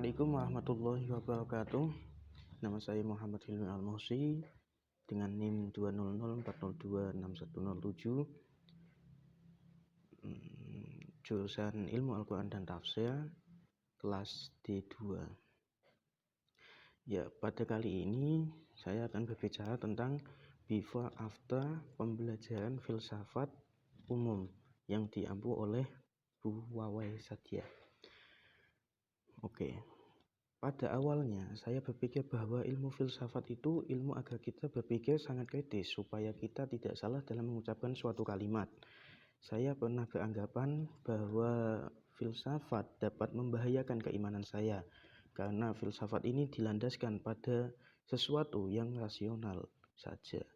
Assalamualaikum warahmatullahi wabarakatuh. Nama saya Muhammad Hilmi Al-Muhsi dengan NIM 20040260107. Jurusan Ilmu Al-Quran dan Tafsir, kelas D2. Ya, pada kali ini saya akan berbicara tentang before after pembelajaran filsafat umum yang diampu oleh Bu Wawai Sadia. Oke. Pada awalnya, saya berpikir bahwa ilmu filsafat itu ilmu agar kita berpikir sangat kritis supaya kita tidak salah dalam mengucapkan suatu kalimat. Saya pernah beranggapan bahwa filsafat dapat membahayakan keimanan saya karena filsafat ini dilandaskan pada sesuatu yang rasional saja.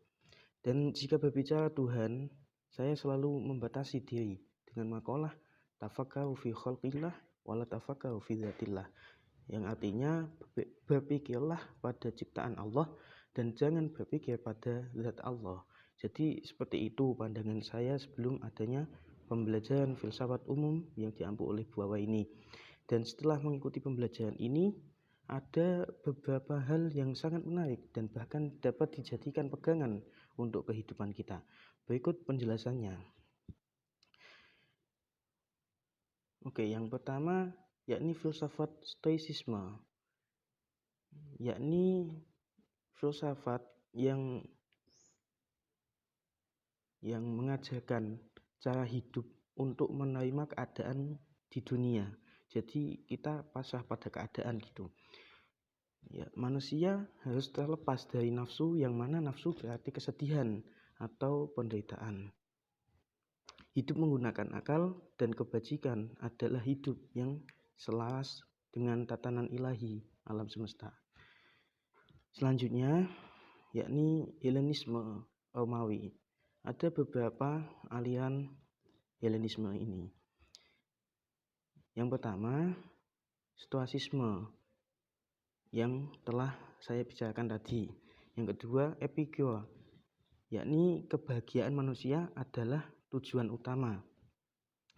Dan jika berbicara Tuhan, saya selalu membatasi diri dengan makalah tafakkaru fi khalqillah wala tafakkaru fi dzatillah, yang artinya berpikirlah pada ciptaan Allah dan jangan berpikir pada zat Allah. Jadi seperti itu pandangan saya sebelum adanya pembelajaran filsafat umum yang diampu oleh Bu Wawai ini. Dan setelah mengikuti pembelajaran ini, ada beberapa hal yang sangat menarik dan bahkan dapat dijadikan pegangan untuk kehidupan kita. Berikut penjelasannya. Oke, yang pertama yakni filsafat stoicisme, yakni filsafat yang mengajarkan cara hidup untuk menerima keadaan di dunia. Jadi kita pasrah pada keadaan gitu. Ya, manusia harus terlepas dari nafsu, yang mana nafsu berarti kesedihan atau penderitaan. Hidup menggunakan akal dan kebajikan adalah hidup yang selaras dengan tatanan ilahi alam semesta. Selanjutnya yakni Helenisme Romawi. Ada beberapa aliran Helenisme ini. Yang pertama, Stoasisme yang telah saya bicarakan tadi. Yang kedua, Epikure, yakni kebahagiaan manusia adalah tujuan utama.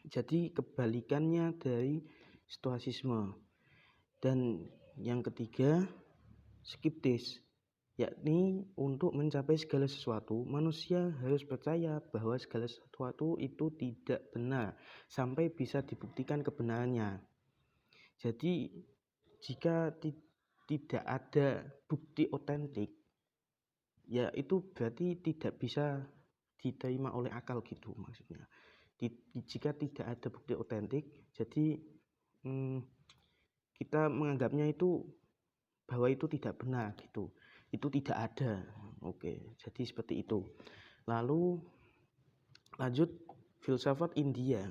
Jadi kebalikannya dari Stoasisme. Dan yang ketiga, Skeptis, yakni untuk mencapai segala sesuatu, manusia harus percaya bahwa segala sesuatu itu tidak benar sampai bisa dibuktikan kebenarannya. Jadi jika tidak ada bukti otentik, ya itu berarti tidak bisa diterima oleh akal gitu maksudnya. Jika tidak ada bukti otentik, jadi kita menganggapnya itu bahwa itu tidak benar gitu, itu tidak ada. Oke, jadi seperti itu. Lalu lanjut filsafat India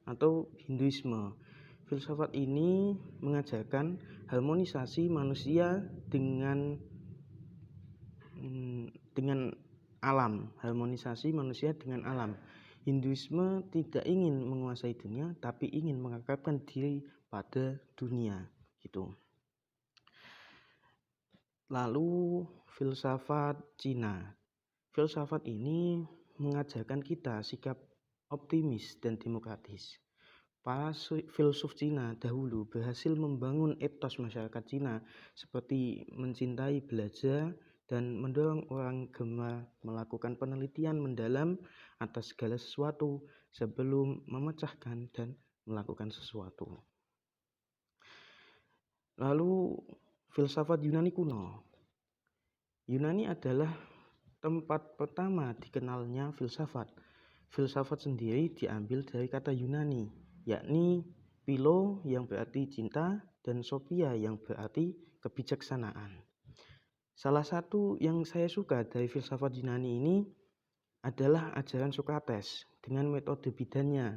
atau Hinduisme. Filsafat ini mengajarkan harmonisasi manusia dengan alam, harmonisasi manusia dengan alam. Hinduisme tidak ingin menguasai dunia, tapi ingin mengakrabkan diri pada dunia gitu. Lalu filsafat Cina. Filsafat ini mengajarkan kita sikap optimis dan demokratis. Para filsuf Cina dahulu berhasil membangun etos masyarakat Cina seperti mencintai belajar dan mendorong orang gemar melakukan penelitian mendalam atas segala sesuatu sebelum memecahkan dan melakukan sesuatu. Lalu filsafat Yunani kuno. Yunani adalah tempat pertama dikenalnya filsafat. Filsafat sendiri diambil dari kata Yunani, yakni philo yang berarti cinta dan sophia yang berarti kebijaksanaan. Salah satu yang saya suka dari filsafat Yunani ini adalah ajaran Sokrates dengan metode bidannya,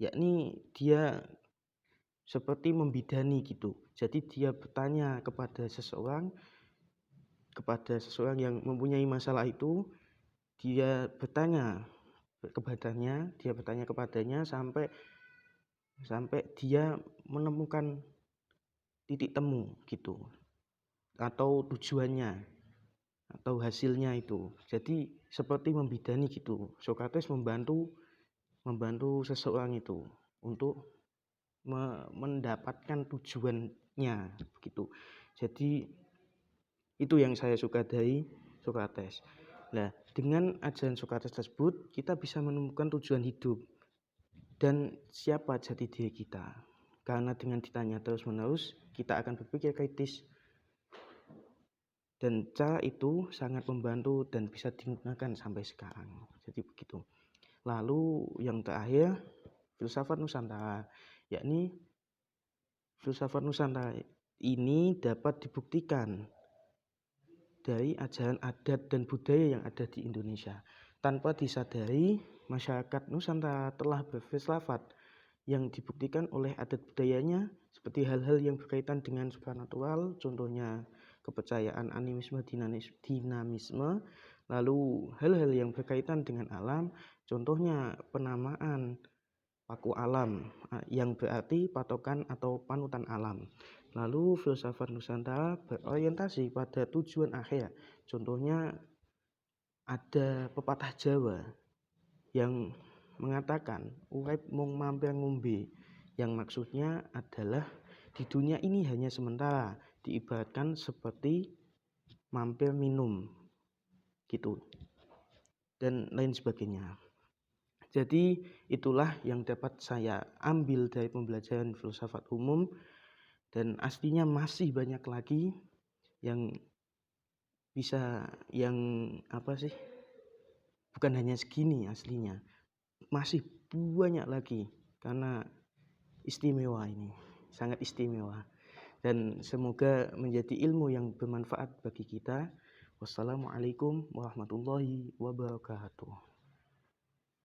yakni dia seperti membidani gitu. Jadi dia bertanya kepada seseorang yang mempunyai masalah itu, dia bertanya kepadanya sampai dia menemukan titik temu gitu, atau tujuannya atau hasilnya itu. Jadi seperti membidani gitu. Sokrates membantu seseorang itu untuk mendapatkan tujuan Sokrates-nya begitu. Jadi itu yang saya suka dari Sokrates. Nah, dengan ajaran Sokrates tersebut kita bisa menemukan tujuan hidup dan siapa jati diri kita. Karena dengan ditanya terus-menerus, kita akan berpikir kritis. Dan cara itu sangat membantu dan bisa digunakan sampai sekarang. Jadi begitu. Lalu yang terakhir, filsafat Nusantara. Yakni filsafat Nusantara ini dapat dibuktikan dari ajaran adat dan budaya yang ada di Indonesia. Tanpa disadari, masyarakat Nusantara telah berfilsafat yang dibuktikan oleh adat budayanya seperti hal-hal yang berkaitan dengan supranatural, contohnya kepercayaan animisme, dinamisme, lalu hal-hal yang berkaitan dengan alam, contohnya penamaan paku alam yang berarti patokan atau panutan alam. Lalu filsafat Nusantara berorientasi pada tujuan akhir, contohnya ada pepatah Jawa yang mengatakan urip mung mampir ngombe, yang maksudnya adalah di dunia ini hanya sementara, diibaratkan seperti mampir minum gitu dan lain sebagainya. Jadi itulah yang dapat saya ambil dari pembelajaran filsafat umum, dan aslinya masih banyak lagi yang bisa bukan hanya segini aslinya, masih banyak lagi karena istimewa ini, sangat istimewa. Dan semoga menjadi ilmu yang bermanfaat bagi kita. Wassalamualaikum warahmatullahi wabarakatuh.